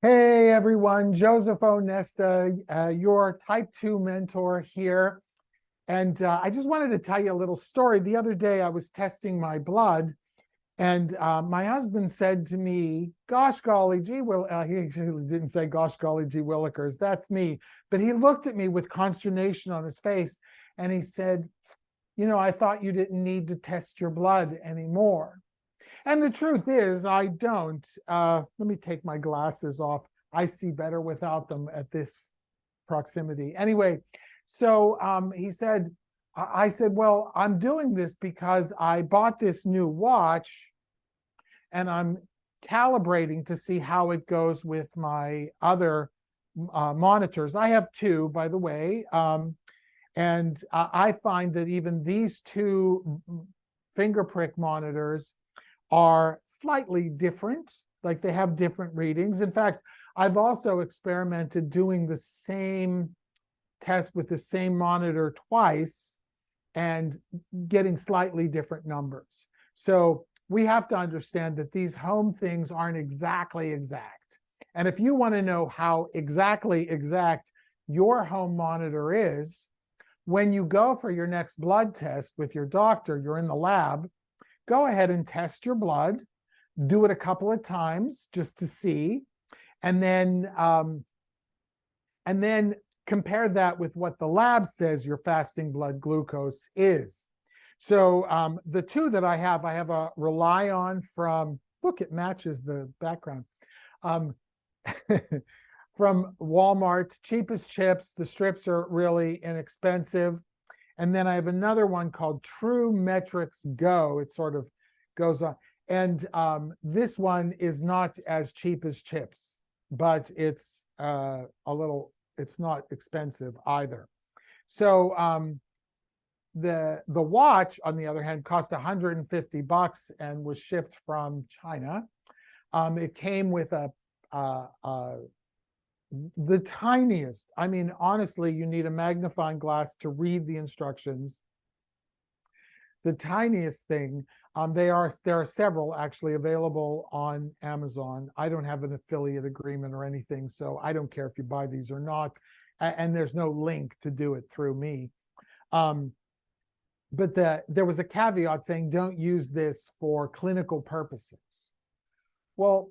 Hey everyone, Joseph Onesta, your type 2 mentor here. And I just wanted to tell you a little story. The other day I was testing my blood, and my husband said to me, gosh golly gee will he actually didn't say gosh golly gee willikers, that's me. But he looked at me with consternation on his face and he said, I thought you didn't need to test your blood anymore. And the truth is, I don't. Let me take my glasses off. I see better without them at this proximity. Anyway, so he said, I said, well, I'm doing this because I bought this new watch and I'm calibrating to see how it goes with my other monitors. I have two, by the way. And I find that even these two finger prick monitors are slightly different, like they have different readings. In fact, I've also experimented doing the same test with the same monitor twice and getting slightly different numbers. So we have to understand that these home things aren't exactly exact. And if you want to know how exactly exact your home monitor is, when you go for your next blood test with your doctor, you're in the lab, go ahead and test your blood, do it a couple of times just to see, and then compare that with what the lab says your fasting blood glucose is. So the two that I have a Rely On from, look, it matches the background, from Walmart, cheapest chips. The strips are really inexpensive. And then I have another one called True Metrics Go. It sort of goes on. And this one is not as cheap as chips, but it's it's not expensive either. So the watch, on the other hand, cost $150 and was shipped from China. It came with the tiniest, I mean, honestly, you need a magnifying glass to read the instructions. The tiniest thing. There are several actually available on Amazon. I don't have an affiliate agreement or anything, so I don't care if you buy these or not. And there's no link to do it through me. But there was a caveat saying don't use this for clinical purposes. Well,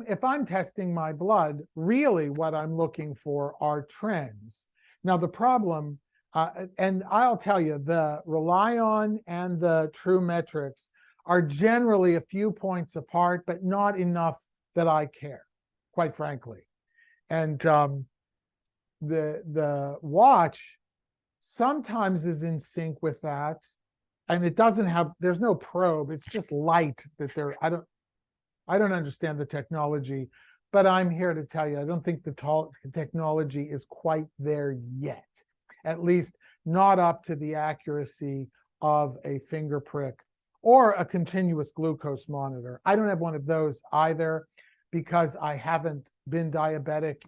if I'm testing my blood, really what I'm looking for are trends. Now, the problem, and I'll tell you, the Rely On and the True Metrics are generally a few points apart, but not enough that I care, quite frankly. And the watch sometimes is in sync with that. And it doesn't have, there's no probe. It's just light that I don't understand the technology, but I'm here to tell you, I don't think the technology is quite there yet, at least not up to the accuracy of a finger prick or a continuous glucose monitor. I don't have one of those either because I haven't been diabetic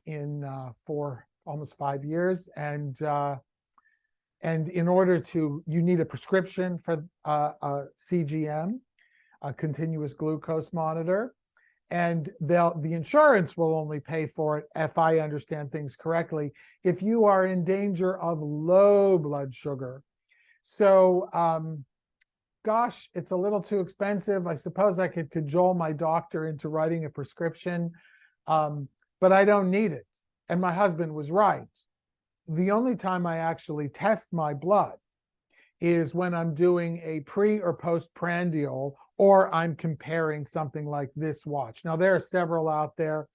for almost 5 years. And in order to, you need a prescription for a CGM, a continuous glucose monitor, and the insurance will only pay for it, if I understand things correctly, if you are in danger of low blood sugar. So, gosh, it's a little too expensive. I suppose I could cajole my doctor into writing a prescription, but I don't need it. And my husband was right. The only time I actually test my blood is when I'm doing a pre or postprandial, or I'm comparing something like this watch. Now, there are several out there.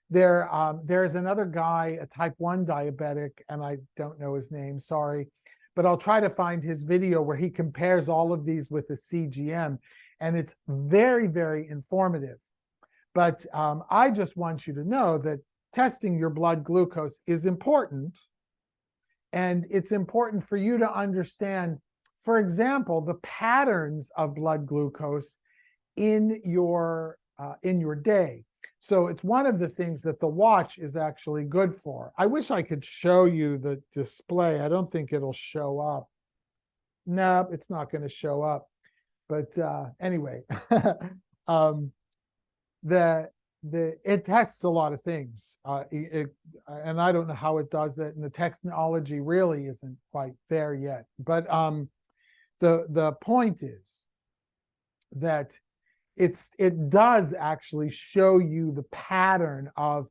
There's another guy, a type 1 diabetic, and I don't know his name, sorry, but I'll try to find his video where he compares all of these with the CGM, and it's very, very informative. But I just want you to know that testing your blood glucose is important, and it's important for you to understand, for example, the patterns of blood glucose in your day. So it's one of the things that the watch is actually good for. I wish I could show you the display. I don't think it'll show up. No, it's not going to show up. But anyway, the it tests a lot of things, and I don't know how it does it, and the technology really isn't quite there yet. But the point is that it does actually show you the pattern of,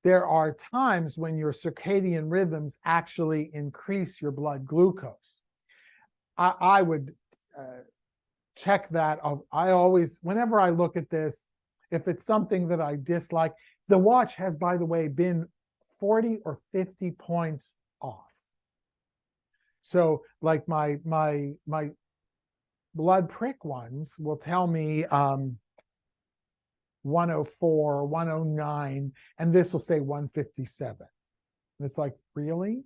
there are times when your circadian rhythms actually increase your blood glucose. I would check that. I always, whenever I look at this, if it's something that I dislike, the watch has, by the way, been 40 or 50 points off. So like my blood prick ones will tell me 104, 109, and this will say 157. And it's like, really?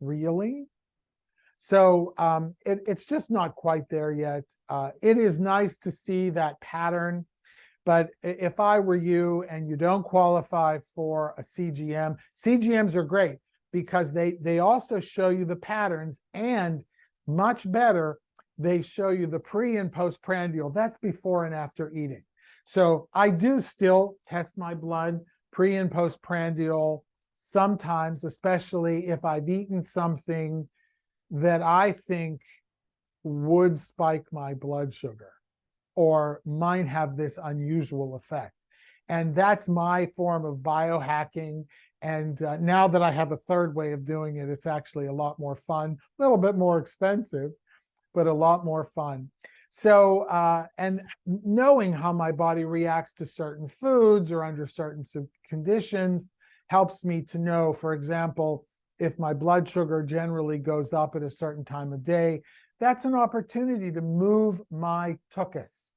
Really? So it's just not quite there yet. It is nice to see that pattern, but if I were you and you don't qualify for a CGM, CGMs are great because they also show you the patterns, and much better, they show you the pre and postprandial. That's before and after eating. So I do still test my blood pre and postprandial sometimes, especially if I've eaten something that I think would spike my blood sugar or might have this unusual effect. And that's my form of biohacking. And now that I have a third way of doing it, it's actually a lot more fun, a little bit more expensive, but a lot more fun. So, and knowing how my body reacts to certain foods or under certain conditions helps me to know, for example, if my blood sugar generally goes up at a certain time of day, that's an opportunity to move my tuchus.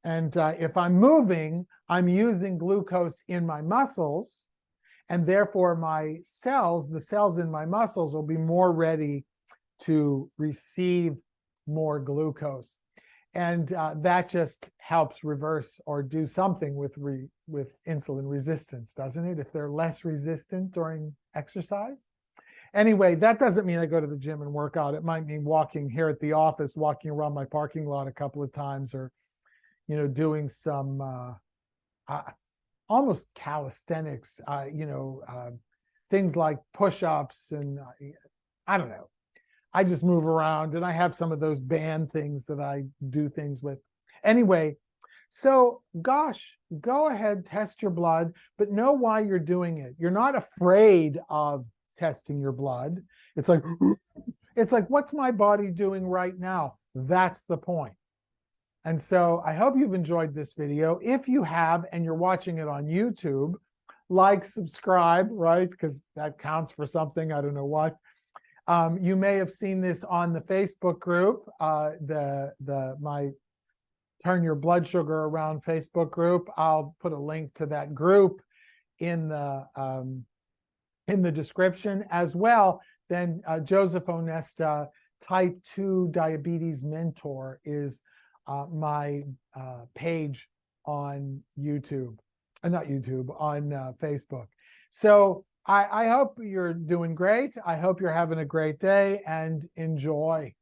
And if I'm moving, I'm using glucose in my muscles, and therefore my cells, the cells in my muscles, will be more ready to receive more glucose. And that just helps reverse or do something with insulin resistance, doesn't it? If they're less resistant during exercise. Anyway, that doesn't mean I go to the gym and work out. It might mean walking here at the office, walking around my parking lot a couple of times, or, you know, doing some almost calisthenics, things like push-ups and I don't know. I just move around, and I have some of those band things that I do things with. Anyway, so gosh, go ahead, test your blood, but know why you're doing it. You're not afraid of testing your blood. It's like, what's my body doing right now? That's the point. And so I hope you've enjoyed this video. If you have, and you're watching it on YouTube, like, subscribe, right? Because that counts for something. I don't know what. You may have seen this on the Facebook group, my Turn Your Blood Sugar Around Facebook group. I'll put a link to that group in the description as well. Then Joseph Onesta, Type 2 Diabetes Mentor, is my page on YouTube, not YouTube, on Facebook. So I hope you're doing great. I hope you're having a great day, and enjoy.